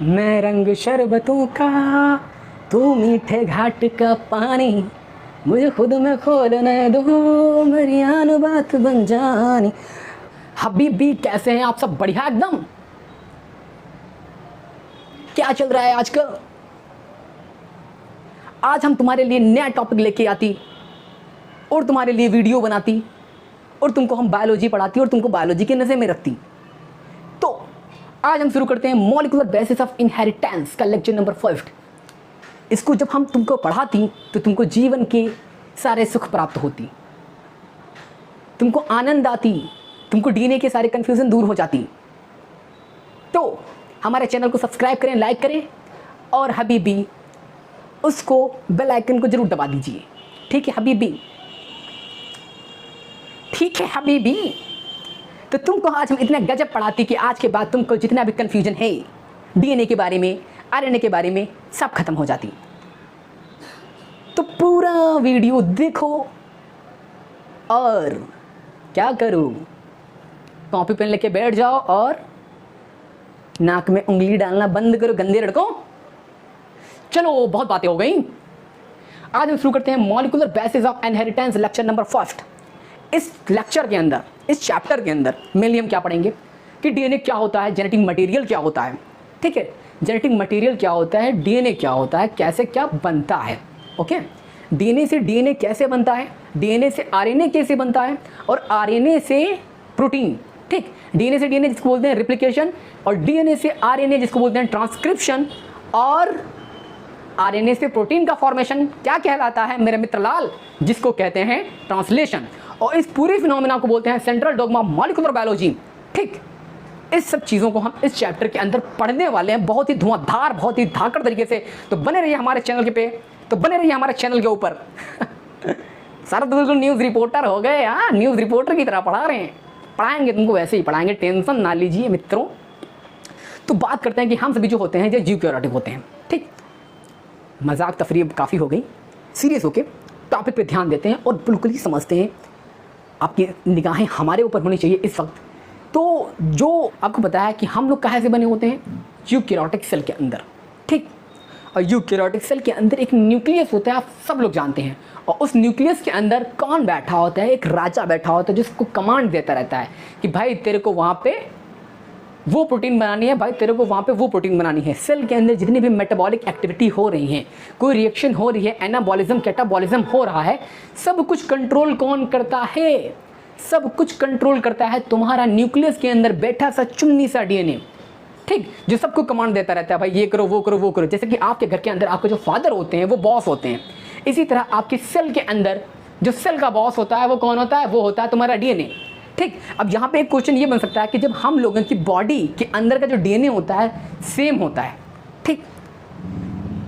मैं रंग शरबतों का, तू मीठे घाट का पानी, मुझे खुद में खोलने दो, मेरी आन बात बन जानी। हबीबी कैसे हैं आप सब? बढ़िया एकदम। क्या चल रहा है आजकल? आज हम तुम्हारे लिए नया टॉपिक लेके आती और तुम्हारे लिए वीडियो बनाती और तुमको हम बायोलॉजी पढ़ाती और तुमको बायोलॉजी के नज़र में रखती। तो आज हम शुरू करते हैं मॉलिक्यूलर बेसिस ऑफ इनहेरिटेंस का लेक्चर नंबर 5। इसको जब हम तुमको पढ़ाती तो तुमको जीवन के सारे सुख प्राप्त होती, तुमको आनंद आती, तुमको डीएनए के सारे कंफ्यूजन दूर हो जाती। तो हमारे चैनल को सब्सक्राइब करें, लाइक करें और हबीबी उसको बेल आइकन को जरूर दबा दीजिए। ठीक है हबीबी? ठीक है हबीबी। तो तुमको आज हम इतना गजब पढ़ाती कि आज के बाद तुमको जितना भी कंफ्यूजन है डीएनए के बारे में, आरएनए के बारे में, सब खत्म हो जाती। तो पूरा वीडियो देखो और क्या करो, कॉपी पेन लेके बैठ जाओ और नाक में उंगली डालना बंद करो गंदे लड़कों। चलो बहुत बातें हो गई। आज हम शुरू करते हैं molecular basis of inheritance lecture number 1। इस लेक्चर के अंदर, इस चैप्टर के अंदर मेनली हम क्या पढ़ेंगे कि डीएनए क्या होता है, जेनेटिक मटेरियल क्या होता है। ठीक है, जेनेटिक मटेरियल क्या होता है, डीएनए क्या होता है, कैसे क्या बनता है। ओके, डीएनए से डीएनए कैसे बनता है, डीएनए से आरएनए कैसे बनता है और आरएनए से प्रोटीन। ठीक, डीएनए से डीएनए जिसको बोलते हैं रिप्लिकेशन और डीएनए से आरएनए जिसको बोलते हैं ट्रांसक्रिप्शन और आरएनए से प्रोटीन का फॉर्मेशन क्या कहलाता है मेरे मित्र लाल, जिसको कहते हैं ट्रांसलेशन। और इस पूरे फिनोमेना को बोलते हैं सेंट्रल डोग्मा मॉलिक्यूलर बायोलॉजी। ठीक, इस सब चीज़ों को हम इस चैप्टर के अंदर पढ़ने वाले हैं बहुत ही धुआंधार, बहुत ही धाकड़ तरीके से। तो बने रहिए हमारे चैनल के पे, तो बने रहिए हमारे चैनल के ऊपर। सर तो बिल्कुल न्यूज़ रिपोर्टर हो गए। हाँ, न्यूज़ रिपोर्टर की तरह पढ़ा रहे हैं। पढ़ाएंगे तुमको, वैसे ही पढ़ाएंगे, टेंशन ना लीजिए मित्रों। तो बात करते हैं कि हम सभी जो होते हैं जो यूकैरियोटिक होते हैं। ठीक, मजाक तफरीह काफ़ी हो गई, सीरियस होके टॉपिक पे ध्यान देते हैं और बिल्कुल ही समझते हैं। आपकी निगाहें हमारे ऊपर होनी चाहिए इस वक्त। तो जो आपको पता है कि हम लोग कहाँ से बने होते हैं, यूकैरियोटिक सेल के अंदर। ठीक, और यूकैरियोटिक सेल के अंदर एक न्यूक्लियस होता है, आप सब लोग जानते हैं। और उस न्यूक्लियस के अंदर कौन बैठा होता है? एक राजा बैठा होता है जिसको कमांड देता रहता है कि भाई तेरे को वहाँ पे वो प्रोटीन बनानी है, भाई तेरे को वहाँ पे वो प्रोटीन बनानी है। सेल के अंदर जितनी भी मेटाबॉलिक एक्टिविटी हो रही है, कोई रिएक्शन हो रही है, एनाबॉलिज्म कैटाबॉलिज्म हो रहा है, सब कुछ कंट्रोल कौन करता है? सब कुछ कंट्रोल करता है तुम्हारा न्यूक्लियस के अंदर बैठा सा चुन्नी सा डीएनए। ठीक, जो सबको कमांड देता रहता है, भाई ये करो वो करो वो करो। जैसे कि आपके घर के अंदर आपके जो फादर होते हैं वो बॉस होते हैं, इसी तरह आपके सेल के अंदर जो सेल का बॉस होता है वो कौन होता है? वो होता है तुम्हारा डीएनए। ठीक, अब यहाँ पे एक क्वेश्चन ये बन सकता है कि जब हम लोगों की बॉडी के अंदर का जो डीएनए होता है सेम होता है, ठीक,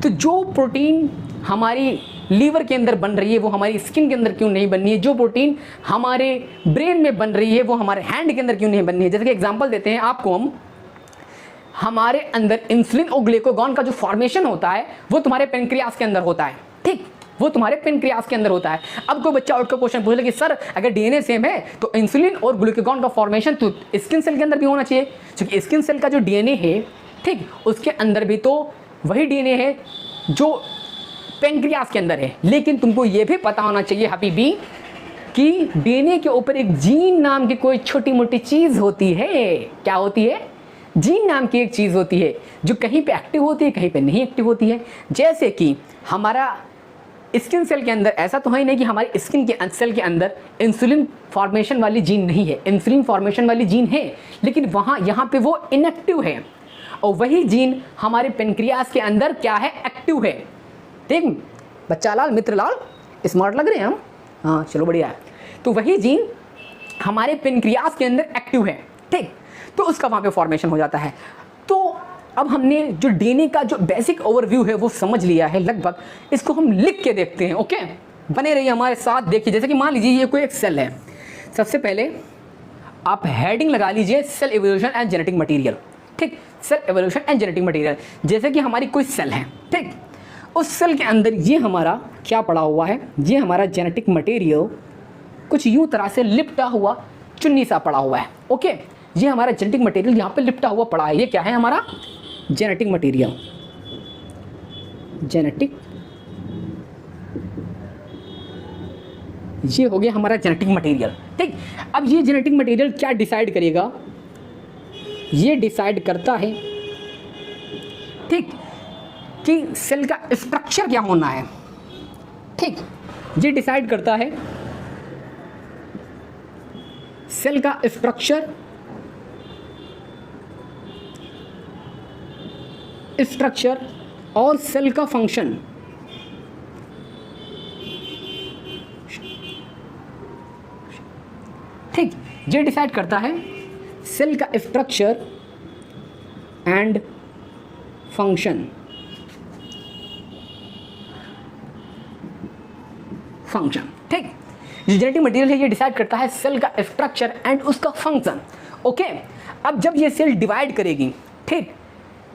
तो जो प्रोटीन हमारी लीवर के अंदर बन रही है वो हमारी स्किन के अंदर क्यों नहीं बननी है? जो प्रोटीन हमारे ब्रेन में बन रही है वो हमारे हैंड के अंदर क्यों नहीं बननी है? जैसे कि एग्जांपल देते हैं आपको हम, हमारे अंदर इंसुलिन और ग्लूकागॉन का जो फॉर्मेशन होता है वो तुम्हारे पेनक्रियास के अंदर होता है। ठीक, वो तुम्हारे पेनक्रियास के अंदर होता है। अब कोई बच्चा उठ कर क्वेश्चन पूछ ले कि सर अगर डीएनए सेम है तो इंसुलिन और ग्लूकागॉन का फॉर्मेशन तो स्किन सेल के अंदर भी होना चाहिए, क्योंकि स्किन सेल का जो डीएनए है, ठीक, उसके अंदर भी तो वही डीएनए है जो पेनक्रियास के अंदर है। लेकिन तुमको ये भी पता होना चाहिए हबीबी कि डीएनए के ऊपर एक जीन नाम की कोई छोटी मोटी चीज़ होती है। क्या होती है? जीन नाम की एक चीज़ होती है जो कहीं पे एक्टिव होती है, कहीं पे नहीं एक्टिव होती है। जैसे कि हमारा स्किन सेल के अंदर ऐसा तो है ही नहीं कि हमारे स्किन के सेल के अंदर इंसुलिन फॉर्मेशन वाली जीन नहीं है। इंसुलिन फॉर्मेशन वाली जीन है, लेकिन यहाँ पे वो इनएक्टिव है। और वही जीन हमारे पेनक्रियास के अंदर क्या है? एक्टिव है। ठीक, बच्चा लाल, मित्र लाल, स्मार्ट लग रहे हैं हम? हाँ चलो बढ़िया है। तो वही जीन हमारे पेनक्रियास के अंदर एक्टिव है। ठीक, तो उसका वहाँ पे फॉर्मेशन हो जाता है। तो अब हमने जो डीएनए का जो बेसिक ओवरव्यू है वो समझ लिया है लगभग। इसको हम लिख के देखते हैं। ओके, बने रहिए हमारे साथ। देखिए, जैसे कि मान लीजिए ये कोई एक सेल है। सबसे पहले आप हेडिंग लगा लीजिए cell evolution and genetic material. ठीक, cell evolution and genetic material. जैसे कि हमारी कोई सेल है, ठीक, उस सेल के अंदर ये हमारा क्या पड़ा हुआ है? ये हमारा जेनेटिक मटेरियल कुछ यूँ तरह से लिपटा हुआ चुन्नी सा पड़ा हुआ है। ओके, ये हमारा जेनेटिक मटेरियल यहाँ पे लिपटा हुआ पड़ा है। ये क्या है? हमारा जेनेटिक मटेरियल, जेनेटिक, ये हो गया हमारा जेनेटिक मटेरियल। ठीक, अब ये जेनेटिक मटेरियल क्या डिसाइड करेगा, ये डिसाइड करता है ठीक कि सेल का स्ट्रक्चर क्या होना है। ठीक, ये डिसाइड करता है सेल का स्ट्रक्चर, और सेल का फंक्शन। ठीक, ये डिसाइड करता है सेल का स्ट्रक्चर एंड फंक्शन। ठीक, जो जेनेटिक मटेरियल है ये डिसाइड करता है सेल का स्ट्रक्चर एंड उसका फंक्शन। ओके, अब जब ये सेल डिवाइड करेगी, ठीक,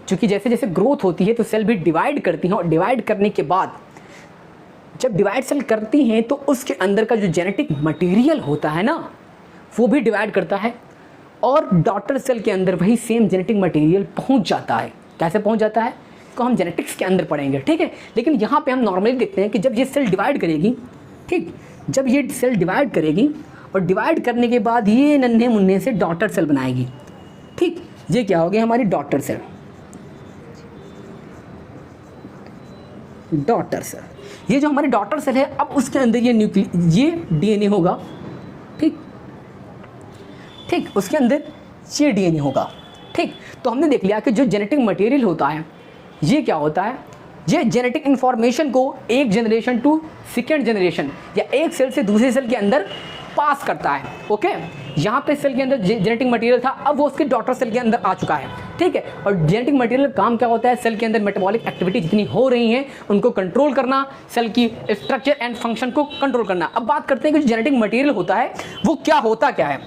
क्योंकि जैसे जैसे ग्रोथ होती है तो सेल भी डिवाइड करती हैं, और डिवाइड करने के बाद जब डिवाइड सेल करती हैं तो उसके अंदर का जो जेनेटिक मटेरियल होता है ना, वो भी डिवाइड करता है, और डॉटर सेल के अंदर वही सेम जेनेटिक मटेरियल पहुंच जाता है। कैसे पहुंच जाता है तो हम जेनेटिक्स के अंदर पढ़ेंगे, ठीक है। लेकिन यहाँ पे हम नॉर्मली देखते हैं कि जब ये सेल डिवाइड करेगी, ठीक, जब ये सेल डिवाइड करेगी और डिवाइड करने के बाद ये नन्हे मुन्ने से डॉटर सेल बनाएगी। ठीक, ये क्या हो गया हमारी डॉटर सेल। डॉटर सेल, ये जो हमारी डॉटर सेल है, अब उसके अंदर ये डीएनए होगा। ठीक, उसके अंदर ये डीएनए होगा। ठीक, तो हमने देख लिया कि जो जेनेटिक मटेरियल होता है ये क्या होता है, ये जेनेटिक इंफॉर्मेशन को एक जनरेशन टू सेकेंड जनरेशन या एक सेल से दूसरे सेल के अंदर पास करता है। ओके, यहाँ पे सेल के अंदर जेनेटिक मटेरियल था, अब वो उसके डॉटर सेल के अंदर आ चुका है। ठीक है, और जेनेटिक मटेरियल काम क्या होता है, सेल के अंदर मेटाबॉलिक एक्टिविटी जितनी हो रही हैं उनको कंट्रोल करना, सेल की स्ट्रक्चर एंड फंक्शन को कंट्रोल करना। अब बात करते हैं कि जेनेटिक मटेरियल होता है वो क्या होता क्या है।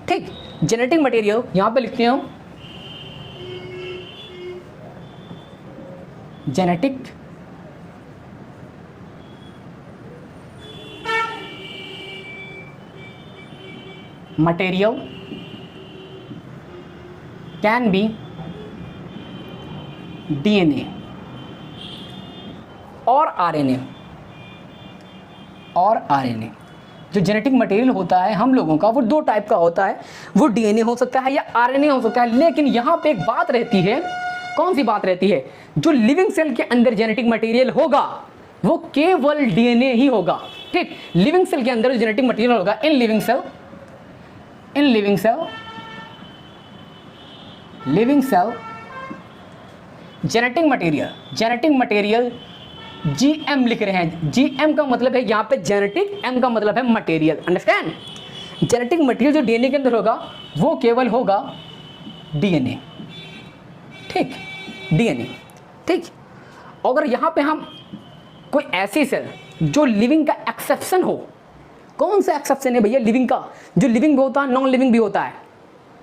ठीक, जेनेटिक मटेरियल यहाँ पे लिखते हैं हम genetic material can be DNA और आरएनए। जो जेनेटिक मटेरियल होता है हम लोगों का वो दो टाइप का होता है, वो डीएनए हो सकता है या आरएनए हो सकता है। लेकिन यहाँ पे एक बात रहती है, कौन सी बात रहती है, जो लिविंग सेल के अंदर जेनेटिक मटेरियल होगा वो केवल डीएनए ही होगा। ठीक, लिविंग सेल के अंदर जेनेटिक मटेरियल होगा in living cell genetic material GM लिख रहे हैं। जीएम का मतलब है यहाँ पे जेनेटिक, एम का मतलब है मटेरियल। अंडरस्टैंड, जेनेटिक मटेरियल जो डीएनए के अंदर होगा वो केवल होगा डीएनए। ठीक, डीएनए। ठीक, अगर यहाँ पे हम कोई ऐसी सेल जो लिविंग का एक्सेप्शन हो, कौन सा एक्सेप्शन है भैया लिविंग का, जो लिविंग भी होता है नॉन लिविंग भी होता है,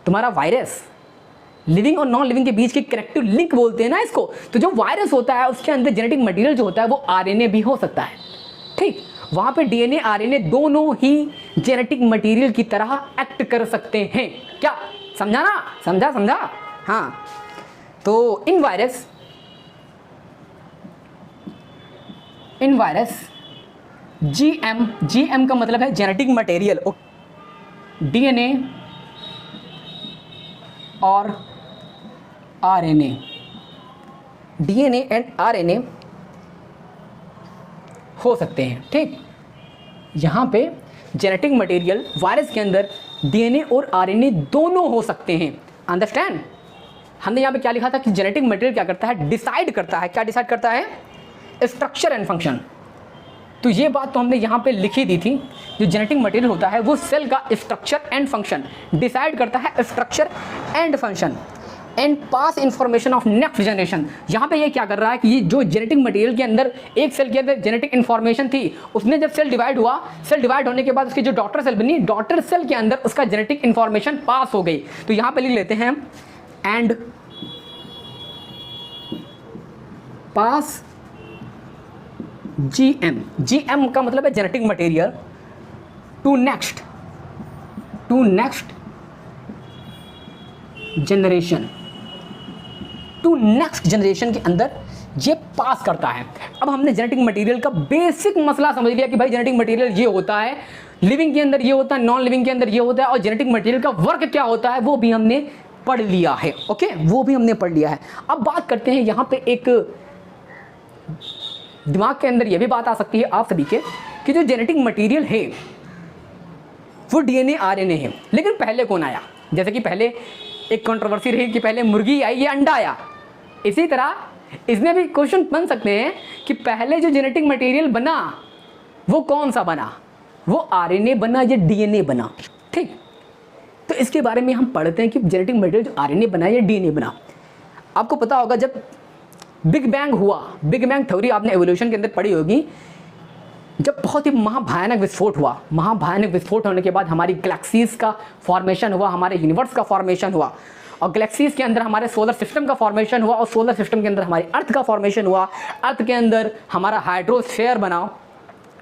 तुम्हारा वायरस, लिविंग और नॉन लिविंग के बीच की कनेक्टिव लिंक बोलते हैं ना इसको। तो जो वायरस होता है उसके अंदर जेनेटिक मटेरियल जो होता है वो आरएनए भी हो सकता है। ठीक, वहाँ पे डीएनए आरएनए दोनों ही जेनेटिक मटेरियल की तरह एक्ट कर सकते हैं। क्या समझा ना, समझा। हाँ, तो इन वायरस जीएम का मतलब है जेनेटिक मटेरियल, डीएनए और आरएनए, डीएनए एंड आरएनए हो सकते हैं। ठीक, यहाँ पे जेनेटिक मटेरियल वायरस के अंदर डीएनए और आरएनए दोनों हो सकते हैं। अंडरस्टैंड, हमने यहाँ पे क्या लिखा था कि जेनेटिक मटेरियल क्या करता है, डिसाइड करता है। क्या डिसाइड करता है, स्ट्रक्चर एंड फंक्शन। तो ये बात तो हमने यहाँ पे लिखी दी थी, जो जेनेटिक मटेरियल होता है वो सेल का स्ट्रक्चर एंड फंक्शन डिसाइड करता है, structure and function and pass information of next generation. यहाँ पे ये क्या कर रहा है कि ये जो जेनेटिक मटेरियल के अंदर एक सेल के अंदर जेनेटिक इंफॉर्मेशन थी, उसने जब सेल डिवाइड हुआ, सेल डिवाइड होने के बाद उसकी जो डॉटर सेल बनी, डॉटर सेल के अंदर उसका जेनेटिक इंफॉर्मेशन पास हो गई। तो यहाँ पे लिख लेते हैं एंड पास जीएम का मतलब है genetic material to next generation. To next generation के अंदर ये पास करता है। अब हमने जेनेटिक मटेरियल का बेसिक मसला समझ लिया कि भाई जेनेटिक मटेरियल ये होता है, लिविंग के अंदर ये होता है, नॉन लिविंग के अंदर ये होता है, और जेनेटिक मटेरियल का वर्क क्या होता है वो भी हमने पढ़ लिया है। ओके, वो भी हमने पढ़ लिया है। अब बात करते हैं, यहाँ पे एक दिमाग के अंदर ये भी बात आ सकती है आप सभी के कि जो जेनेटिक मटेरियल है वो डीएनए आरएनए है, लेकिन पहले कौन आया? जैसे कि पहले एक कंट्रोवर्सी रही कि पहले मुर्गी आई या अंडा आया, इसी तरह इसमें भी क्वेश्चन बन सकते हैं कि पहले जो जेनेटिक मटेरियल बना वो कौन सा बना, वो आरएनए बना या डीएनए बना। ठीक, तो इसके बारे में हम पढ़ते हैं कि जेनेटिक मटेरियल जो आरएनए बना या डीएनए बना। आपको पता होगा जब बिग बैंग हुआ, बिग बैंग थ्योरी आपने एवोल्यूशन के अंदर पढ़ी होगी, जब बहुत ही महाभयानक विस्फोट हुआ, महाभयानक विस्फोट होने के बाद हमारी गैलेक्सीज का फॉर्मेशन हुआ, हमारे यूनिवर्स का फॉर्मेशन हुआ, और गैलेक्सीज के अंदर हमारे सोलर सिस्टम का फॉर्मेशन हुआ, और सोलर सिस्टम के अंदर हमारी अर्थ का फॉर्मेशन हुआ, अर्थ के अंदर हमारा हाइड्रोस्फीयर बना।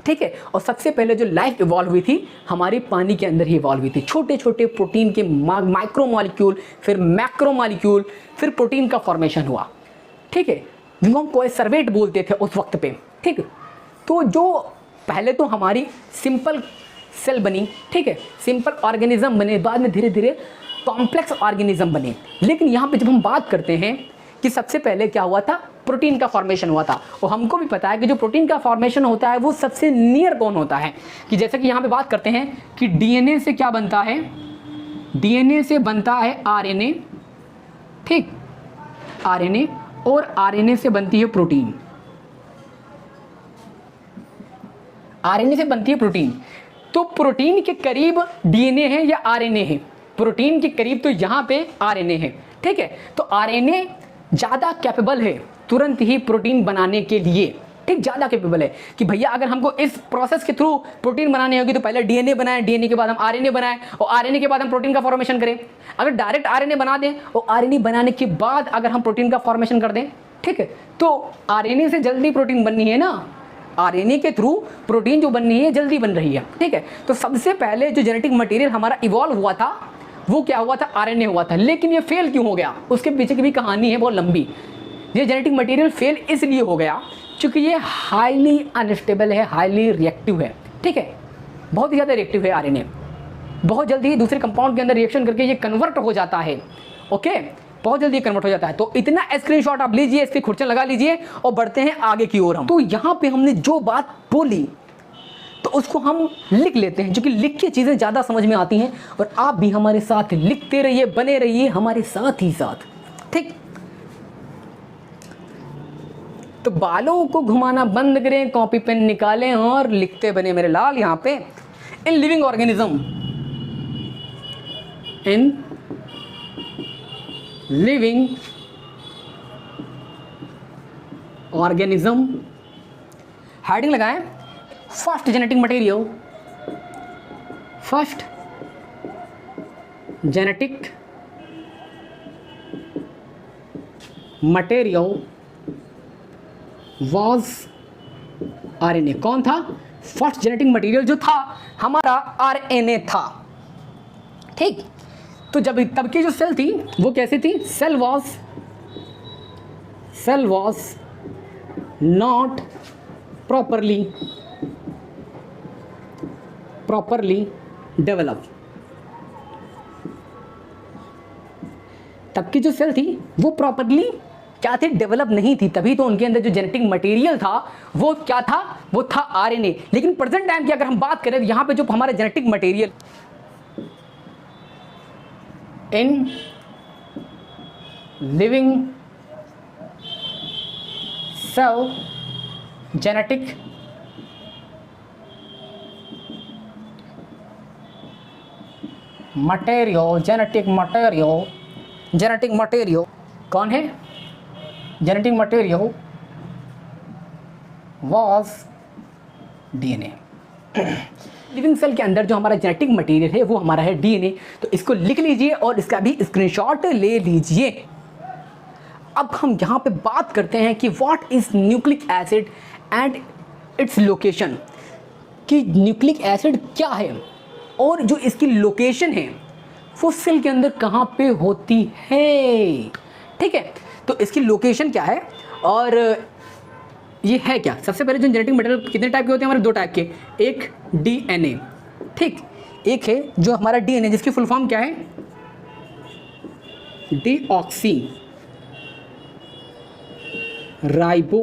ठीक है, और सबसे पहले जो लाइफ इवॉल्व हुई थी हमारी पानी के अंदर ही इवॉल्व हुई थी। छोटे छोटे प्रोटीन के माइक्रो मॉलिक्यूल, फिर मैक्रो मॉलिक्यूल, फिर प्रोटीन का फॉर्मेशन हुआ। ठीक है, जिनको हम कोएसर्वेट बोलते थे उस वक्त पे। ठीक, तो जो पहले तो हमारी सिंपल सेल बनी, ठीक है, सिंपल ऑर्गेनिज्म बने, बाद में धीरे धीरे कॉम्प्लेक्स ऑर्गेनिज्म बने। लेकिन यहाँ पे जब हम बात करते हैं कि सबसे पहले क्या हुआ था, प्रोटीन का फॉर्मेशन हुआ था, और हमको भी पता है कि जो प्रोटीन का फॉर्मेशन होता है वो सबसे नियर कौन होता है, कि जैसे कि यहाँ पे बात करते हैं कि डीएनए से क्या बनता है, डीएनए से बनता है आरएनए। ठीक, आरएनए, और आरएनए से बनती है प्रोटीन, आरएनए से बनती है प्रोटीन। तो प्रोटीन के करीब डीएनए है या आरएनए है? प्रोटीन के करीब तो यहाँ पे आरएनए है। ठीक है, तो आरएनए ज़्यादा कैपेबल है तुरंत ही प्रोटीन बनाने के लिए। ठीक, ज़्यादा कैपेबल है कि भैया अगर हमको इस प्रोसेस के थ्रू प्रोटीन बनानी होगी तो पहले डीएनए बनाएं, डीएनए के बाद हम आरएनए बनाएं, और आरएनए के बाद हम प्रोटीन का फॉर्मेशन करें। अगर डायरेक्ट आरएनए बना दें और आरएनए बनाने के बाद अगर हम प्रोटीन का फॉर्मेशन कर दें, ठीक है, तो आरएनए से जल्दी प्रोटीन बननी है ना, आरएनए के थ्रू प्रोटीन जो बननी है जल्दी बन रही है। ठीक है, तो सबसे पहले जो जेनेटिक मटेरियल हमारा इवॉल्व हुआ था वो क्या हुआ था, आरएनए हुआ था। लेकिन ये फेल क्यों हो गया, उसके पीछे की भी कहानी है बहुत लंबी। ये जेनेटिक मटेरियल फेल इसलिए हो गया क्योंकि ये हाईली अनस्टेबल है, हाईली रिएक्टिव है। ठीक है, बहुत ही ज़्यादा रिएक्टिव है आरएनए, बहुत जल्दी ही दूसरे कंपाउंड के अंदर रिएक्शन करके ये कन्वर्ट हो जाता है। ओके, बहुत जल्दी कन्वर्ट हो जाता है। तो इतना स्क्रीनशॉट आप लीजिए, इसकी खुर्चन लगा लीजिए और बढ़ते हैं आगे की ओर हम। तो यहाँ पे हमने जो बात बोली तो उसको हम लिख लेते हैं, जो कि लिख के चीज़ें ज़्यादा समझ में आती हैं, और आप भी हमारे साथ लिखते रहिए, बने रहिए हमारे साथ ही साथ। ठीक, तो बालों को घुमाना बंद करें, कॉपी पेन निकालें और लिखते बने मेरे लाल। यहाँ पे in living organism, in living organism, heading लगाएं, first genetic material, first genetic material was RNA. कौन था फर्स्ट जेनेटिक मटेरियल? जो था हमारा आरएनए था। ठीक, तो जब तब की जो सेल थी वो कैसी थी, cell was not properly develop. तब की जो सेल थी वो प्रॉपरली क्या थी, डेवलप नहीं थी, तभी तो उनके अंदर जो जेनेटिक मटेरियल था वो क्या था, वो था आरएनए। लेकिन प्रेजेंट टाइम की अगर हम बात करें तो यहाँ पे जो हमारा genetic material in living cell genetic material, genetic material कौन है, genetic material was DNA. Living cell के अंदर जो हमारा जेनेटिक मटेरियल है वो हमारा है डीएनए। तो इसको लिख लीजिए और इसका भी स्क्रीनशॉट ले लीजिए। अब हम यहाँ पे बात करते हैं कि what is nucleic acid and its location, कि न्यूक्लिक एसिड क्या है और जो इसकी लोकेशन है वो सेल के अंदर कहाँ पे होती है। ठीक है, तो इसकी लोकेशन क्या है और ये है क्या। सबसे पहले जो जेनेटिक मटेरियल कितने टाइप के होते हैं हमारे, 2 टाइप के, एक डीएनए, ठीक, एक है जो हमारा डीएनए जिसकी फुल फॉर्म क्या है, deoxy ribo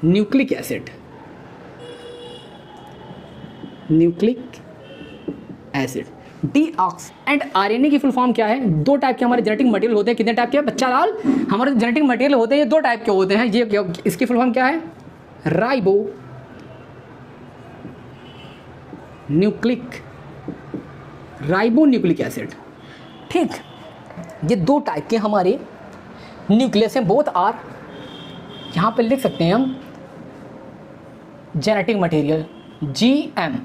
nucleic acid, nucleic acid deoxy. And RNA की फुल फॉर्म क्या है, 2 टाइप के हमारे जेनेटिक मटेरियल होते हैं, कितने टाइप के बच्चा लाल, हमारे जेनेटिक मटेरियल होते हैं ये 2 टाइप के होते हैं, ये इसकी फुल फॉर्म क्या है, राइबो न्यूक्लिक एसिड, ठीक। ये 2 टाइप के हमारे न्यूक्लियस हैं, बोथ आर, यहाँ पे लिख सकते हैं हम जेनेटिक मटेरियल जीएम,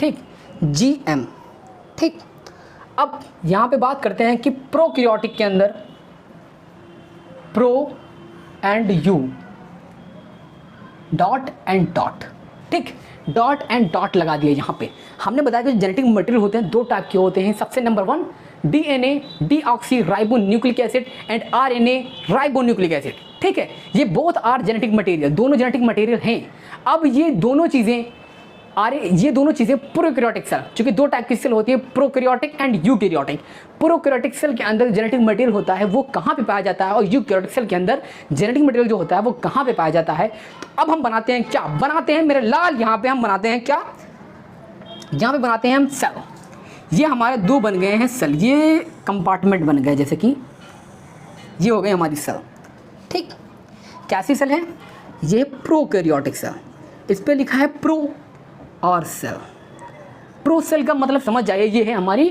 ठीक, जीएम, ठीक। अब यहाँ पे बात करते हैं कि प्रोकैरियोटिक के अंदर pro and you, dot and dot, ठीक, डॉट एंड डॉट लगा दिया। यहाँ पे हमने बताया कि जेनेटिक मटेरियल होते हैं 2 टाइप के होते हैं, सबसे number 1 DNA deoxy ribo nucleic acid and RNA ribo nucleic acid, ठीक है, ये बोथ आर जेनेटिक मटेरियल, दोनों जेनेटिक मटेरियल हैं। अब ये दोनों चीज़ें ये दोनों चीज़ें प्रोकैरियोटिक सेल, चूंकि 2 टाइप की सेल होती है, prokaryotic and eukaryotic. Prokaryotic cell के अंदर जेनेटिक मटेरियल होता है वो कहाँ पे पाया जाता है, और यूकैरियोटिक सेल के अंदर जेनेटिक मटेरियल जो होता है वो कहाँ पे पाया जाता है। तो अब हम बनाते हैं क्या, बनाते हैं मेरे लाल, यहाँ पे हम बनाते हैं क्या, यहाँ पे बनाते हैं हम सेल। ये हमारे 2 बन गए हैं सेल, ये कंपार्टमेंट बन गए, जैसे कि ये हो गई हमारी सेल, ठीक। कैसी सेल है ये, प्रोकैरियोटिक सेल, इस पर लिखा है प्रो और सेल। प्रो सेल का मतलब समझ जाइए, ये है हमारी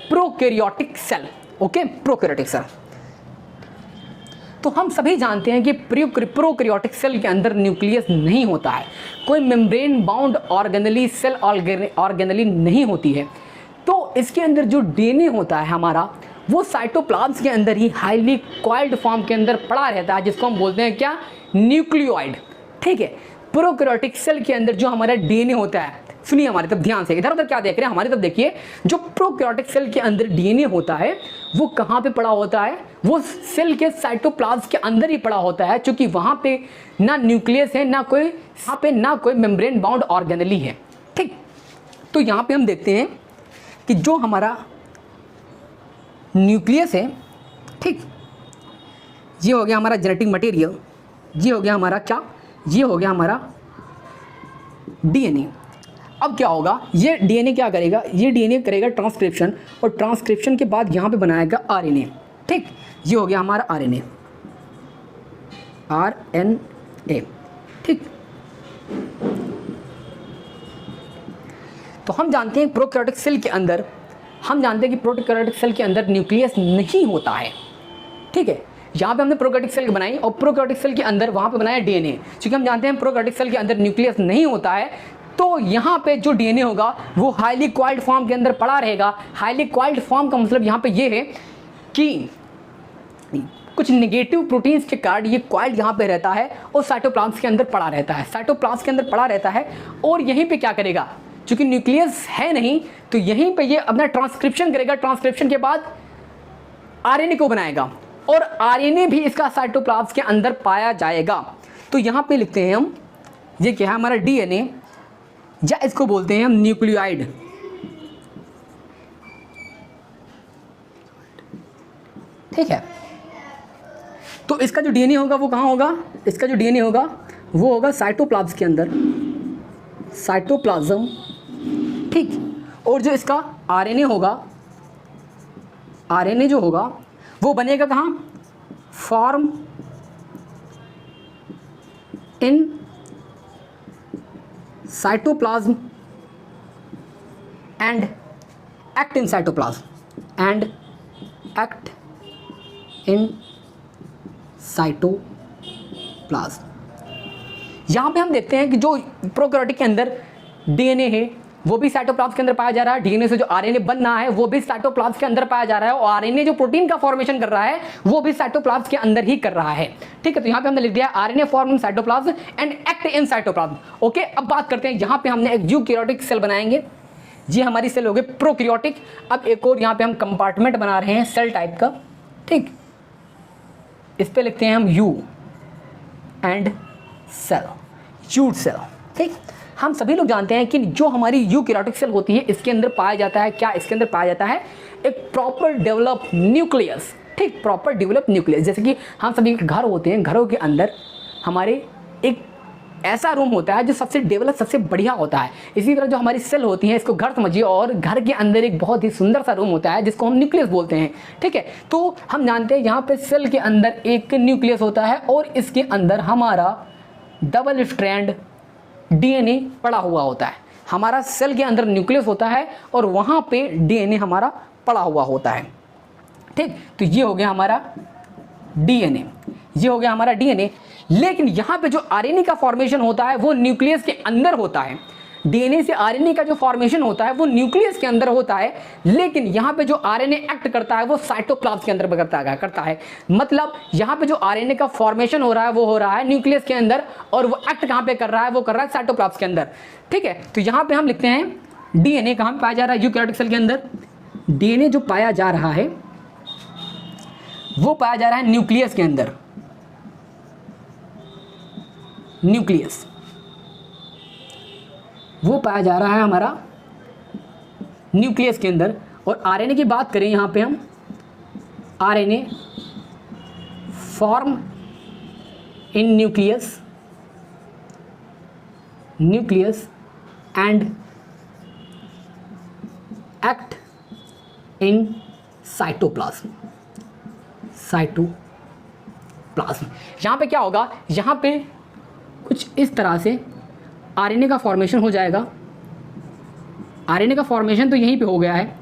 prokaryotic cell, okay, prokaryotic cell. तो हम सभी जानते हैं कि प्रोकैरियोटिक सेल के अंदर न्यूक्लियस नहीं होता है, कोई membrane bound organelle cell organelle नहीं होती है। तो इसके अंदर जो डीएनए होता है हमारा, वो साइटोप्लाज्म के अंदर ही हाईली कॉइल्ड फॉर्म के अंदर पड़ा रहता है, जिसको हम बोलते हैं क्या, न्यूक्लियोइड, ठीक है। प्रोकैरियोटिक सेल के अंदर जो हमारा डीएनए होता है, सुनिए हमारी तरफ ध्यान से, इधर उधर क्या देख रहे हैं, हमारी तरफ देखिए, जो प्रोकैरियोटिक सेल के अंदर डीएनए होता है वो कहाँ पे पड़ा होता है, वो सेल के साइटोप्लाज्म के अंदर ही पड़ा होता है, क्योंकि वहाँ पे ना न्यूक्लियस है, ना कोई मेम्ब्रेन बाउंड ऑर्गेनली है, ठीक। तो यहाँ पे हम देखते हैं कि जो हमारा न्यूक्लियस है, ठीक, ये हो गया हमारा जेनेटिक मटेरियल, ये हो गया हमारा क्या, ये हो गया हमारा डीएनए। अब क्या होगा, ये डीएनए क्या करेगा, ये डीएनए करेगा ट्रांसक्रिप्शन, और ट्रांसक्रिप्शन के बाद यहाँ पे बनाएगा आरएनए, ठीक, ये हो गया हमारा आरएनए, ठीक। तो हम जानते हैं प्रोकैरियोटिक सेल के अंदर, हम जानते हैं कि प्रोकैरियोटिक सेल के अंदर न्यूक्लियस नहीं होता है, ठीक है। यहाँ पे हमने प्रोकैरियोटिक सेल बनाई और प्रोकैरियोटिक सेल के अंदर वहाँ पे बनाया डीएनए, क्योंकि हम जानते हैं प्रोकैरियोटिक सेल के अंदर न्यूक्लियस नहीं होता है, तो यहाँ पे जो डीएनए होगा वो हाईली कॉइल्ड फॉर्म के अंदर पड़ा रहेगा। हाईली कॉइल्ड फॉर्म का मतलब यहाँ पे ये है कि कुछ नेगेटिव प्रोटीन्स के कारण ये कॉइल्ड यहाँ पे रहता है और साइटोप्लाज्म के अंदर पड़ा रहता है, साइटोप्लाज्म के अंदर पड़ा रहता है, और यहीं पे क्या करेगा, चूंकि न्यूक्लियस है नहीं तो यहीं पे ये अपना ट्रांसक्रिप्शन करेगा, ट्रांसक्रिप्शन के बाद आरएनए को बनाएगा, और आरएनए भी इसका साइटोप्लाज्म के अंदर पाया जाएगा। तो यहाँ पे लिखते हैं हम, ये क्या है हमारा डीएनए, या इसको बोलते हैं हम न्यूक्लियोइड, ठीक है। तो इसका जो डीएनए होगा वो कहाँ होगा, इसका जो डीएनए होगा वो होगा साइटोप्लाज्म के अंदर, साइटोप्लाज्म, ठीक। और जो इसका आरएनए होगा, आरएनए जो होगा वो बनेगा कहाँ, form in cytoplasm and act in cytoplasm and act in cytoplasm. यहाँ पे हम देखते हैं कि जो प्रोकैरियोटिक के अंदर डीएनए है वो भी साइटोप्लाज्म के अंदर पाया जा रहा है, डीएनए से जो आरएनए बन रहा है वो भी साइटोप्लाज्म के अंदर पाया जा रहा है, और आरएनए जो प्रोटीन का फॉर्मेशन कर रहा है वो भी साइटोप्लाज्म के अंदर ही कर रहा है, ठीक है। तो यहाँ पे हमने लिख दिया RNA form in cytoplasm and act in cytoplasm, okay. अब बात करते हैं, यहाँ पे हमने एक यूकैरियोटिक सेल बनाएंगे, ये हमारी सेल हो गई प्रोकैरियोटिक। अब एक और यहाँ पे हम कंपार्टमेंट बना रहे हैं सेल टाइप का, ठीक। इस पे लिखते हैं हम यू एंड सेल, यूड सेल। ठीक, हम सभी लोग जानते हैं कि जो हमारी यूकैरियोटिक सेल होती है इसके अंदर पाया जाता है क्या, इसके अंदर पाया जाता है एक प्रॉपर डेवलप न्यूक्लियस। ठीक, प्रॉपर डेवलप न्यूक्लियस। जैसे कि हम सभी के घर होते हैं, घरों के अंदर हमारे एक ऐसा रूम होता है जो सबसे डेवलप, सबसे बढ़िया होता है। इसी तरह जो हमारी सेल होती हैं, इसको घर समझिए, और घर के अंदर एक बहुत ही सुंदर सा रूम होता है जिसको हम न्यूक्लियस बोलते हैं। ठीक है, तो हम जानते हैं यहाँ पे सेल के अंदर एक न्यूक्लियस होता है और इसके अंदर हमारा डबल स्ट्रैंड डीएनए पड़ा हुआ होता है। हमारा सेल के अंदर न्यूक्लियस होता है और वहाँ पे डीएनए हमारा पड़ा हुआ होता है। ठीक, तो ये हो गया हमारा डीएनए, ये हो गया हमारा डीएनए। लेकिन यहाँ पे जो आरएनए का फॉर्मेशन होता है वो न्यूक्लियस के अंदर होता है। डीएनए से आरएनए का जो फॉर्मेशन होता है वो न्यूक्लियस के अंदर होता है, लेकिन यहाँ पे जो आरएनए एक्ट करता है वो साइटोप्लाज्म के अंदर करता है। मतलब यहाँ पे जो आरएनए का फॉर्मेशन हो रहा है वो हो रहा है न्यूक्लियस के अंदर, और वो एक्ट कहाँ पे कर रहा है, वो कर रहा है साइटोप्लाज्म के अंदर। ठीक है, तो यहाँ पे हम लिखते हैं डीएनए कहाँ पे पाया जा रहा है, यूकैरियोटिक सेल के अंदर। डीएनए जो पाया जा रहा है वो पाया जा रहा है न्यूक्लियस के अंदर, न्यूक्लियस वो पाया जा रहा है हमारा न्यूक्लियस के अंदर। और आरएनए की बात करें यहाँ पे हम, RNA form in nucleus, nucleus and act in cytoplasm, cytoplasm. यहाँ पे क्या होगा, यहाँ पे कुछ इस तरह से आरएनए का फॉर्मेशन हो जाएगा। आरएनए का फॉर्मेशन तो यहीं पे हो गया है,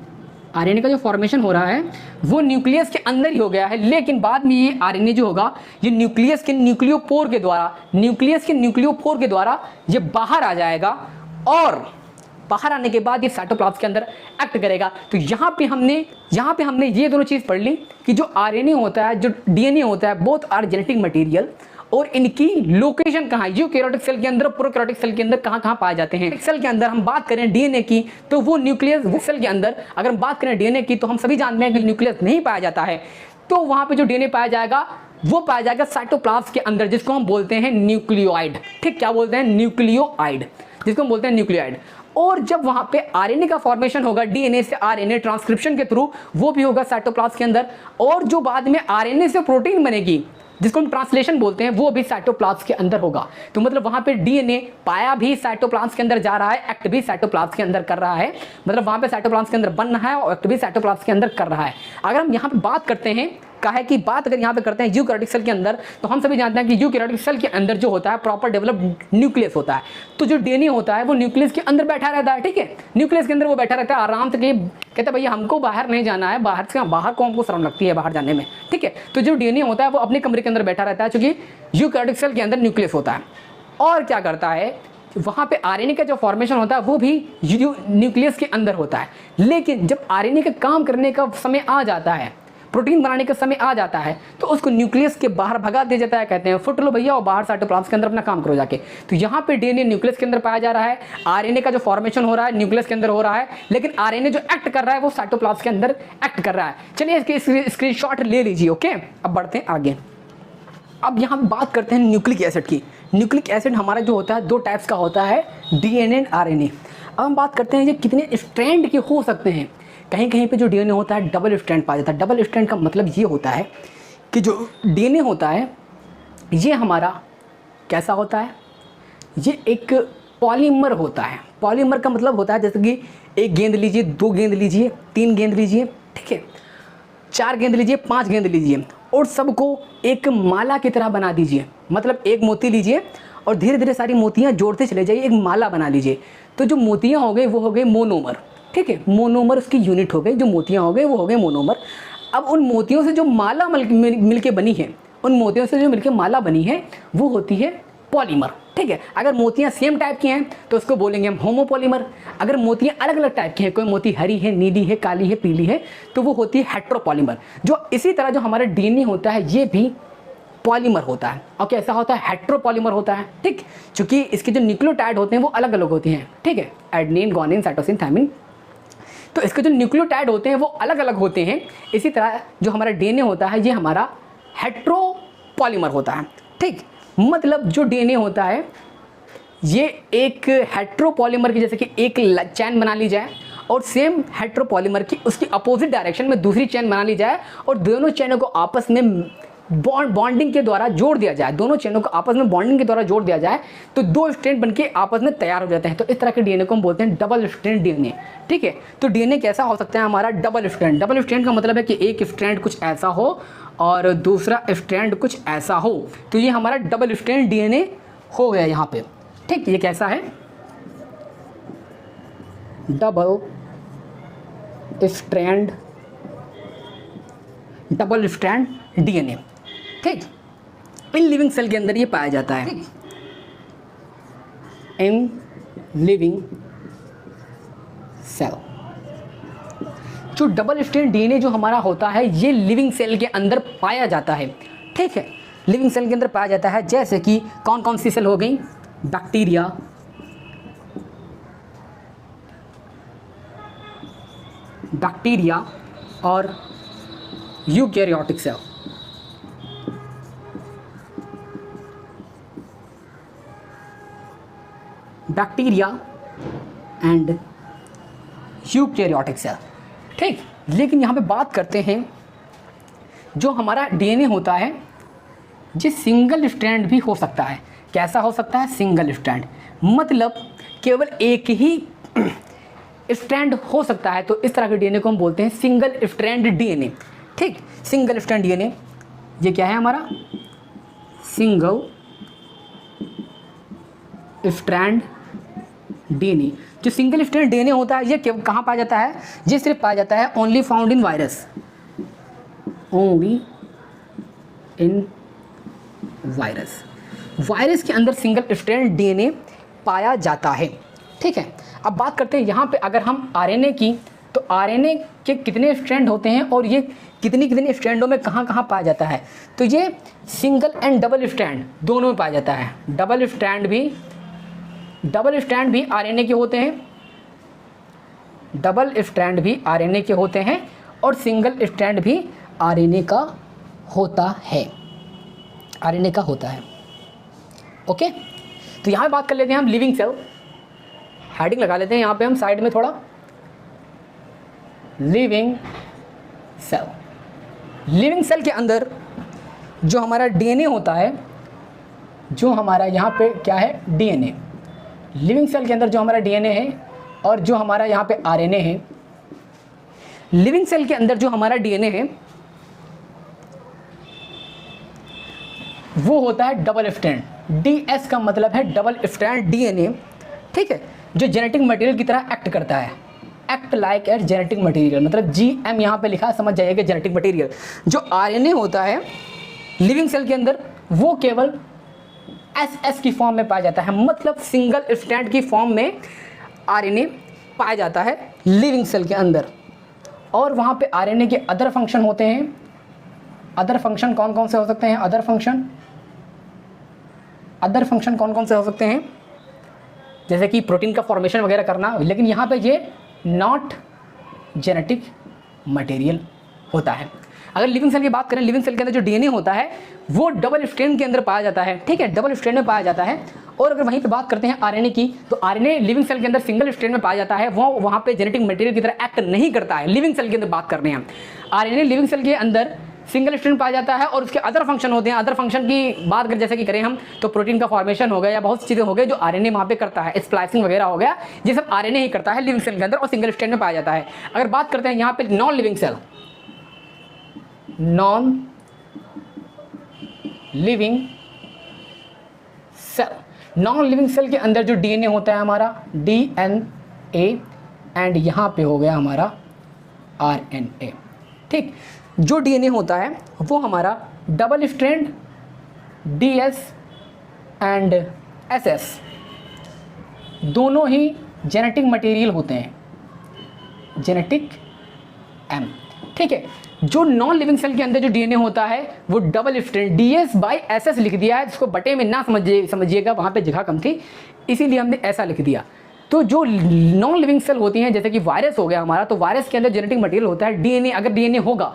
आरएनए का जो फॉर्मेशन हो रहा है वो न्यूक्लियस के अंदर ही हो गया है, लेकिन बाद में ये आरएनए जो होगा ये न्यूक्लियस के न्यूक्लियोपोर के द्वारा, न्यूक्लियस के न्यूक्लियोपोर के द्वारा ये बाहर आ जाएगा, और बाहर आने के बाद ये साइटोप्लाज्म के अंदर एक्ट करेगा। तो यहाँ पे हमने ये दोनों चीज़ पढ़ ली कि जो आरएनए होता है, जो डीएनए होता है, बोथ आर जेनेटिक मटेरियल, और इनकी लोकेशन कहाँ है, यूकैरियोटिक सेल के अंदर, प्रोकैरियोटिक सेल के अंदर कहाँ पाए जाते हैं। सेल के अंदर हम बात करें डीएनए की तो वो न्यूक्लियस, वो सेल के अंदर अगर हम बात करें डीएनए की तो हम सभी जानते हैं कि न्यूक्लियस नहीं पाया जाता है। तो वहाँ पे जो डीएनए पाया जाएगा वो पाया जाएगा साइटोप्लाज्म के अंदर, जिसको हम बोलते हैं न्यूक्लियोइड। ठीक, क्या बोलते हैं, न्यूक्लियोइड, जिसको हम बोलते हैं न्यूक्लियोइड। और जब वहाँ पे आरएनए का फॉर्मेशन होगा डीएनए से आरएनए ट्रांसक्रिप्शन के थ्रू, वो भी होगा साइटोप्लाज्म के अंदर, और जो बाद में आरएनए से प्रोटीन बनेगी जिसको हम ट्रांसलेशन बोलते हैं वो भी साइटोप्लाज्म के अंदर होगा। तो मतलब वहाँ पे डीएनए पाया भी साइटोप्लाज्म के अंदर जा रहा है, एक्ट भी साइटोप्लाज्म के अंदर कर रहा है। मतलब वहाँ पे साइटोप्लाज्म के अंदर बन रहा है और एक्ट भी साइटोप्लाज्म के अंदर कर रहा है। अगर हम यहाँ पे बात करते हैं, काहे की बात अगर यहाँ पे करते हैं यूकैरियोटिक सेल के अंदर, तो हम सभी जानते हैं कि यूकैरियोटिक सेल के अंदर जो होता है प्रॉपर डेवलप्ड न्यूक्लियस होता है। तो जो डीएनए होता है वो न्यूक्लियस के अंदर बैठा रहता है। ठीक है, न्यूक्लियस के अंदर वो बैठा रहता है आराम से, कहते हैं भैया हमको बाहर नहीं जाना है, बाहर को हमको शर्म लगती है बाहर जाने में। ठीक है, तो जो डीएनए होता है वो अपने कमरे के अंदर बैठा रहता है, क्योंकि यूकैरियोटिक सेल के अंदर न्यूक्लियस होता है। और क्या करता है, वहाँ पे आरएनए का जो फॉर्मेशन होता है वो भी न्यूक्लियस के अंदर होता है। लेकिन जब आरएनए का काम करने का समय आ जाता है, प्रोटीन बनाने का समय आ जाता है, तो उसको न्यूक्लियस के बाहर भगा दिया जाता है। कहते हैं फुट लो भैया और बाहर साइटोप्लाज्म के अंदर अपना काम करो जाके। तो यहाँ पे डीएनए न्यूक्लियस के अंदर पाया जा रहा है, आरएनए का जो फॉर्मेशन हो रहा है न्यूक्लियस के अंदर हो रहा है, लेकिन आरएनए जो एक्ट कर रहा है वो साइटोप्लाज्म के अंदर एक्ट कर रहा है। चलिए इसकी स्क्रीनशॉट ले लीजिए। ओके, अब बढ़ते हैं आगे। अब यहाँ पे बात करते हैं न्यूक्लिक एसिड की। न्यूक्लिक एसिड हमारा जो होता है दो टाइप्स का होता है, डीएनए एंड आरएनए। अब हम बात करते हैं ये कितने स्ट्रैंड के हो सकते हैं। कहीं कहीं पे जो डीएनए होता है डबल स्ट्रैंड पाया जाता है। डबल स्ट्रैंड का मतलब ये होता है कि जो डीएनए होता है ये हमारा कैसा होता है, ये एक पॉलीमर होता है। पॉलीमर का मतलब होता है जैसे कि एक गेंद लीजिए, दो गेंद लीजिए, तीन गेंद लीजिए, ठीक है, चार गेंद लीजिए, पांच गेंद लीजिए, और सबको एक माला की तरह बना दीजिए। मतलब एक मोती लीजिए और धीरे धीरे सारी मोतियाँ जोड़ते चले जाइए, एक माला बना लीजिए। तो जो मोतियाँ हो गई वो हो गए मोनोमर। ठीक है, मोनोमर उसकी यूनिट हो गई, जो मोतियाँ हो गई वो हो गए मोनोमर। अब उन मोतियों से जो माला मिलके बनी है, उन मोतियों से जो मिलके माला बनी है वो होती है पॉलीमर। ठीक है, अगर मोतियाँ सेम टाइप की हैं तो उसको बोलेंगे हम होमोपॉलीमर। अगर मोतियाँ अलग अलग टाइप की हैं, कोई मोती हरी है, नीली है, काली है, पीली है, तो वो होती है हेट्रोपॉलीमर। जो इसी तरह जो हमारा डीएनए होता है ये भी पॉलीमर होता है। और कैसा होता है, हेट्रोपॉलीमर होता है। ठीक, क्योंकि इसके जो न्यूक्लियोटाइड होते हैं वो अलग अलग होते हैं। ठीक है, एडेनिन, गुआनिन, साइटोसिन, थायमिन, तो इसके जो न्यूक्लियोटाइड होते हैं वो अलग अलग होते हैं। इसी तरह जो हमारा डीएनए होता है ये हमारा हेट्रो पॉलीमर होता है। ठीक, मतलब जो डीएनए होता है ये एक हेट्रोपॉलीमर की, जैसे कि एक चैन बना ली जाए और सेम हेट्रोपॉलीमर की उसकी अपोजिट डायरेक्शन में दूसरी चैन बना ली जाए और दोनों चैनों को आपस में बॉन्डिंग के द्वारा जोड़ दिया जाए, दोनों चैनों को आपस में बॉन्डिंग के द्वारा जोड़ दिया जाए तो दो स्ट्रैंड बनके आपस में तैयार हो जाते हैं। तो इस तरह के डीएनए को हम बोलते हैं डबल स्ट्रैंड डीएनए। ठीक है, तो डीएनए कैसा हो सकता है हमारा? Double strand. डबल स्ट्रैंड का मतलब है कि एक स्ट्रैंड कुछ ऐसा हो और दूसरा स्ट्रैंड कुछ ऐसा हो, तो ये हमारा डबल स्ट्रैंड डीएनए हो गया यहाँ पे। ठीक, ये कैसा है? Double strand DNA. ठीक, इन लिविंग सेल के अंदर ये पाया जाता है। इन लिविंग सेल जो डबल स्ट्रैंड डीएनए जो हमारा होता है ये लिविंग सेल के अंदर पाया जाता है। ठीक है, लिविंग सेल के अंदर पाया जाता है, जैसे कि कौन कौन सी सेल हो गई? बैक्टीरिया और eukaryotic cell. Bacteria and eukaryotic cell. ठीक, लेकिन यहाँ पे बात करते हैं जो हमारा डीएनए होता है ये सिंगल स्ट्रैंड भी हो सकता है। कैसा हो सकता है? सिंगल स्ट्रैंड, मतलब केवल एक ही स्ट्रैंड हो सकता है। तो इस तरह के डीएनए को हम बोलते हैं सिंगल स्ट्रैंड डीएनए। ठीक, सिंगल स्ट्रैंड डीएनए ये क्या है हमारा? Single strand DNA. जो सिंगल स्ट्रैंड डीएनए होता है ये कहाँ पाया जाता है? ये सिर्फ पाया जाता है only found in virus, only in virus. Virus के अंदर सिंगल स्ट्रैंड डीएनए पाया जाता है। ठीक है, अब बात करते हैं यहाँ पे अगर हम आरएनए की, तो आरएनए के कितने स्ट्रैंड होते हैं और ये कितनी स्ट्रैंडों में कहाँ कहाँ पाया जाता है? तो ये सिंगल एंड डबल स्ट्रैंड दोनों में पाया जाता है। डबल स्ट्रैंड भी आरएनए के होते हैं, डबल स्ट्रैंड भी आरएनए के होते हैं और सिंगल स्ट्रैंड भी आरएनए का होता है, आरएनए का होता है। ओके, तो यहाँ बात कर लेते हैं हम लिविंग सेल। हेडिंग लगा लेते हैं यहाँ पे हम साइड में थोड़ा, लिविंग सेल। लिविंग सेल के अंदर जो हमारा डीएनए होता है, जो हमारा यहाँ पे क्या है? डीएनए। लिविंग सेल के अंदर जो हमारा डीएनए है और जो हमारा यहाँ पे आरएनए है। लिविंग सेल के अंदर जो हमारा डीएनए है वो होता है डबल स्ट्रैंड। डीएस का मतलब है डबल स्ट्रैंड डीएनए। ठीक है, जो जेनेटिक मटेरियल की तरह एक्ट करता है, act like at genetic material, मतलब जीएम यहाँ पे लिखा है, समझ जाइएगा जेनेटिक मटेरियल। जो आरएनए होता है लिविंग सेल के अंदर वो केवल एसएस की फॉर्म में पाया जाता है, मतलब सिंगल स्ट्रैंड की फॉर्म में आरएनए पाया जाता है लिविंग सेल के अंदर। और वहाँ पे आरएनए के अदर फंक्शन होते हैं। अदर फंक्शन कौन कौन से हो सकते हैं? अदर फंक्शन कौन कौन से हो सकते हैं? जैसे कि प्रोटीन का फॉर्मेशन वगैरह करना, लेकिन यहाँ पे ये नॉट जेनेटिक मटेरियल होता है। अगर लिविंग सेल की बात करें, लिविंग सेल के अंदर जो डीएनए होता है वो डबल स्ट्रैंड के अंदर पाया जाता है। ठीक है, डबल स्ट्रैंड में पाया जाता है। और अगर वहीं पे बात करते हैं आरएनए की, तो आरएनए लिविंग सेल के अंदर सिंगल स्ट्रैंड में पाया जाता है, वो वहाँ पे जेनेटिक मटेरियल की तरह एक्ट नहीं करता है। लिविंग सेल के अंदर बात कर रहे हैं, आरएनए लिविंग सेल के अंदर सिंगल स्ट्रैंड पाया जाता है और उसके अदर फंक्शन होते हैं। अदर फंक्शन की बात करें जैसे कि करें हम, तो प्रोटीन का फॉर्मेशन हो गया या बहुत सी चीज़ें हो गई जो आरएनए वहाँ पे करता है, स्प्लाइसिंग वगैरह हो गया, ये सब आरएनए ही करता है लिविंग सेल के अंदर और सिंगल स्ट्रैंड में पाया जाता है। अगर बात करते हैं यहाँ पे non living cell, non living cell के अंदर जो डीएनए होता है हमारा डीएनए एंड यहाँ पे हो गया हमारा आरएनए। ठीक, जो डीएनए होता है वो हमारा double strand DS and SS दोनों ही जेनेटिक मटेरियल होते हैं, जेनेटिक एम। ठीक है, जो नॉन लिविंग सेल के अंदर जो डीएनए होता है वो double strand DS by SS लिख दिया है, जिसको बटे में ना समझिएगा, वहाँ पे जगह कम थी इसीलिए हमने ऐसा लिख दिया। तो जो नॉन लिविंग सेल होती हैं जैसे कि वायरस हो गया हमारा, तो वायरस के अंदर जेनेटिक मटेरियल होता है डीएनए। अगर डीएनए होगा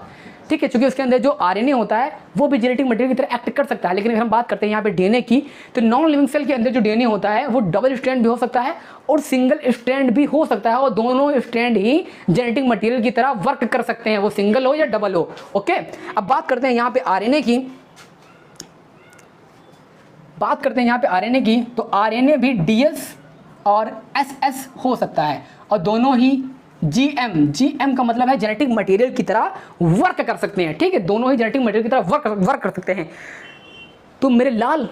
ठीक है, क्योंकि उसके अंदर जो आरएनए होता है वो भी जेनेटिक मटेरियल की तरह एक्ट कर सकता है। लेकिन अगर हम बात करते हैं यहाँ पे डीएनए की, तो नॉन लिविंग सेल के अंदर जो डीएनए होता है वो डबल स्ट्रैंड भी हो सकता है और सिंगल स्ट्रैंड भी हो सकता है, और दोनों स्ट्रैंड ही जेनेटिक मटेरियल की तरह वर्क कर सकते हैं, वो सिंगल हो या डबल हो। ओके, अब बात करते हैं यहाँ पे आरएनए की, तो आरएनए भी डीएस और एसएस हो सकता है, और दोनों ही जीएम का मतलब है जेनेटिक मटेरियल की तरह वर्क कर सकते हैं। ठीक है, दोनों ही जेनेटिक मटेरियल की तरह वर्क कर सकते हैं। तो मेरे लाल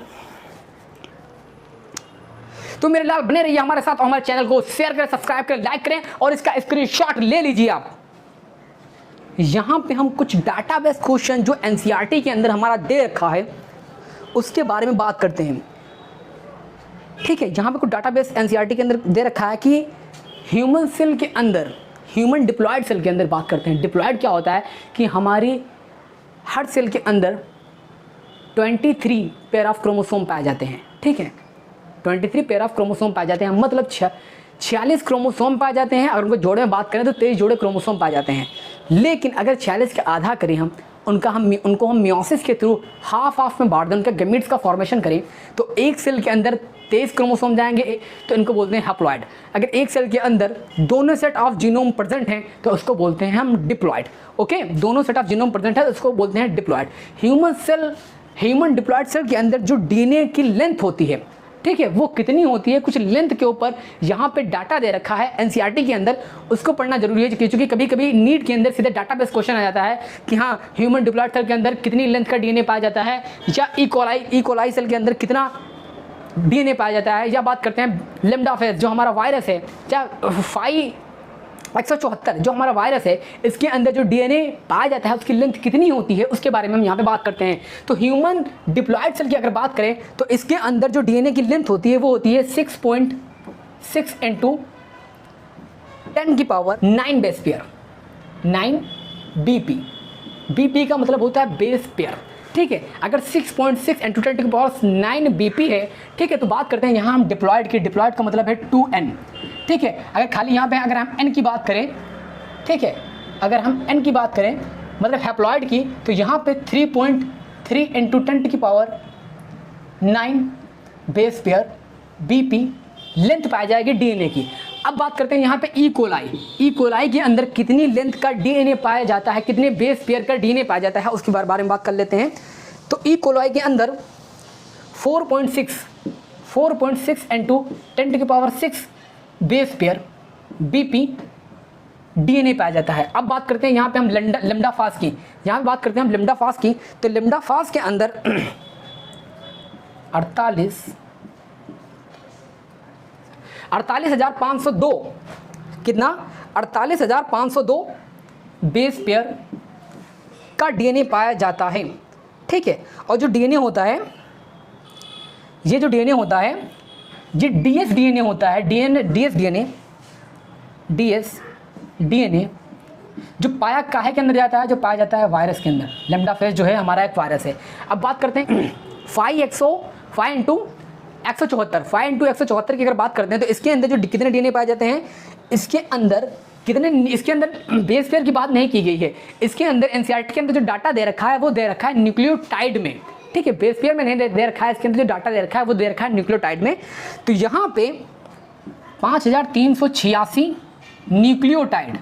बने रहिए हमारे साथ, और हमारे चैनल को शेयर करें, सब्सक्राइब करें, लाइक करें, और इसका स्क्रीनशॉट ले लीजिए आप। यहां पे हम कुछ डाटाबेस क्वेश्चन जो एनसीईआरटी के अंदर हमारा दे रखा है उसके बारे में बात करते हैं। ठीक है, यहाँ पे कुछ डाटाबेस एनसीईआरटी के अंदर दे रखा है कि ह्यूमन सेल के अंदर, ह्यूमन डिप्लॉयड सेल के अंदर बात करते हैं। डिप्लॉयड क्या होता है कि हमारी हर सेल के अंदर 23 पेयर ऑफ क्रोमोसोम पाए जाते हैं। ठीक है, 23 पेयर ऑफ क्रोमोसोम पाए जाते हैं, मतलब 46 क्रोमोसोम पाए जाते हैं। अगर उनको जोड़े में बात करें तो 23 जोड़े क्रोमोसोम पाए जाते हैं। लेकिन अगर 46 का आधा करें हम उनको हम मियोसिस के थ्रू हाफ में बांट दें, उनका गैमीट्स का फॉर्मेशन करें, तो एक सेल के अंदर 23 क्रोमोसोम जाएंगे, तो इनको बोलते हैं हैप्लॉइड। अगर एक सेल के अंदर दोनों सेट ऑफ जीनोम प्रेजेंट हैं तो उसको बोलते हैं हम डिप्लॉइड। ओके, दोनों सेट ऑफ जीनोम प्रेजेंट है तो उसको बोलते हैं डिप्लॉइड। ह्यूमन डिप्लॉइड सेल के अंदर जो डीएनए की लेंथ होती है, ठीक है, वो कितनी होती है, कुछ लेंथ के ऊपर यहाँ पे डाटा दे रखा है एनसीईआरटी के अंदर, उसको पढ़ना जरूरी है, क्योंकि कभी कभी नीट के अंदर सीधे डाटाबेस क्वेश्चन आ जाता है कि हाँ ह्यूमन डिप्लॉयड सेल के अंदर कितनी लेंथ का डीएनए पाया जाता है, या ई-कोलाई सेल के अंदर कितना डीएनए पाया जाता है, या बात करते हैं लैम्डा फेज जो हमारा वायरस है, या 174 जो हमारा वायरस है, इसके अंदर जो डीएनए पाया जाता है उसकी लेंथ कितनी होती है, उसके बारे में हम यहाँ पे बात करते हैं। तो ह्यूमन डिप्लॉयड सेल की अगर बात करें तो इसके अंदर जो डीएनए की लेंथ होती है वो होती है 6.6 × 10⁹ बेस पेयर, 9 BP का मतलब होता है बेस पेयर। ठीक है, अगर 6.6 × 10⁹ BP है, ठीक है, तो बात करते हैं यहाँ हम डिप्लॉयड की। डिप्लॉयड का मतलब है 2n। ठीक है, अगर खाली यहाँ पे अगर हम n की बात करें, ठीक है, अगर हम n की बात करें मतलब हैप्लॉयड की, तो यहाँ पे 3.3 × 10⁹ बेस पेयर BP लेंथ पाई जाएगी डीएनए की। अब बात करते हैं यहाँ पे ई कोलाई के अंदर कितनी लेंथ का डीएनए पाया जाता है, कितने बेस पेयर का डीएनए पाया जाता है, उसके बारे में बात कर लेते हैं। तो ई कोलाई के अंदर 4.6 × 10⁶ बेस पेयर BP डीएनए पाया जाता है। अब बात करते हैं यहाँ पे हम लैम्डा फास्ट की, यहाँ पे बात करते हैं हम लैम्डा फास्ट की। तो लैम्डा फास्ट के अंदर 48,502 कितना, 48,502 बेस पेयर का डीएनए पाया जाता है। ठीक है, और जो डीएनए होता है, ये जो डीएनए होता है ये डीएस डीएनए होता है। डीएस डीएनए जो पाया काहे के अंदर जाता है, जो पाया जाता है वायरस के अंदर। लैम्डा फेज जो है हमारा एक वायरस है। अब बात करते हैं 5 × 174 की अगर बात करते हैं तो इसके अंदर जो कितने डीएनए पाए जाते हैं, इसके अंदर बेस पेयर की बात नहीं की गई है। इसके अंदर एनसीईआरटी के अंदर जो डाटा दे रखा है वो दे रखा है न्यूक्लियोटाइड में। ठीक है, बेस पेयर में नहीं दे रखा है, इसके अंदर जो डाटा दे रखा है वो दे रखा है न्यूक्लियोटाइड में। तो यहाँ पे 5386 न्यूक्लियोटाइड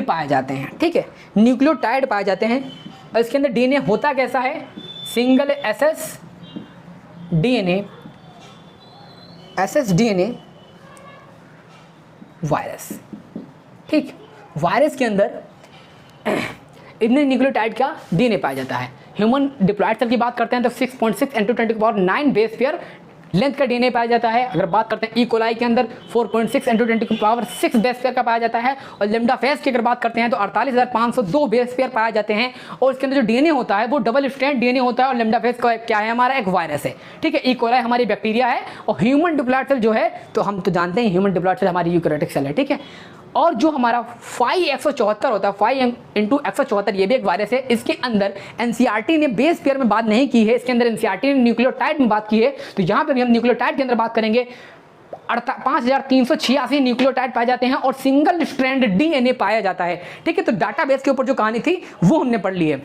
पाए जाते हैं। ठीक है, न्यूक्लियोटाइड पाए जाते हैं, और इसके अंदर डीएनए होता कैसा है, सिंगल एसएस डीएनए वायरस। ठीक, वायरस के अंदर इतने न्यूक्लियोटाइड का डीएनए पाया जाता है। ह्यूमन डिप्लॉयड सेल की बात करते हैं तो 6.6 × 10⁹ बेस पेयर लेंथ का डीएनए पाया जाता है। अगर बात करते हैं ई कोलाई के अंदर 4.6 × 10⁻6 बेस पेयर का पाया जाता है, और लैम्डा फेज की अगर बात करते हैं तो 48,502 बेस पेयर पाए जाते हैं, और इसके अंदर जो डीएनए होता है वो डबल स्ट्रैंड डीएनए होता है। और लैम्डा फेज का क्या है, हमारा एक वायरस है। ठीक है, ई कोलाई हमारी बैक्टीरिया है, और ह्यूमन डिप्लॉयड सेल जो है, तो हम तो जानते हैं ह्यूमन डिप्लॉयड सेल हमारी यूकैरियोटिक सेल है। ठीक है, और जो हमारा 5 होता है, 5 × 174, ये भी एक वायरस है। इसके अंदर एनसीईआरटी ने बेस पेयर में बात नहीं की है, इसके अंदर एनसीईआरटी ने न्यूक्लियोटाइड में बात की है। तो यहाँ पे भी हम न्यूक्लियोटाइड के अंदर बात करेंगे 5386 न्यूक्लियोटाइड पाए जाते हैं और सिंगल स्ट्रैंड डीएनए पाया जाता है। ठीक है, तो डाटाबेस के ऊपर जो कहानी थी वो हमने पढ़ ली है।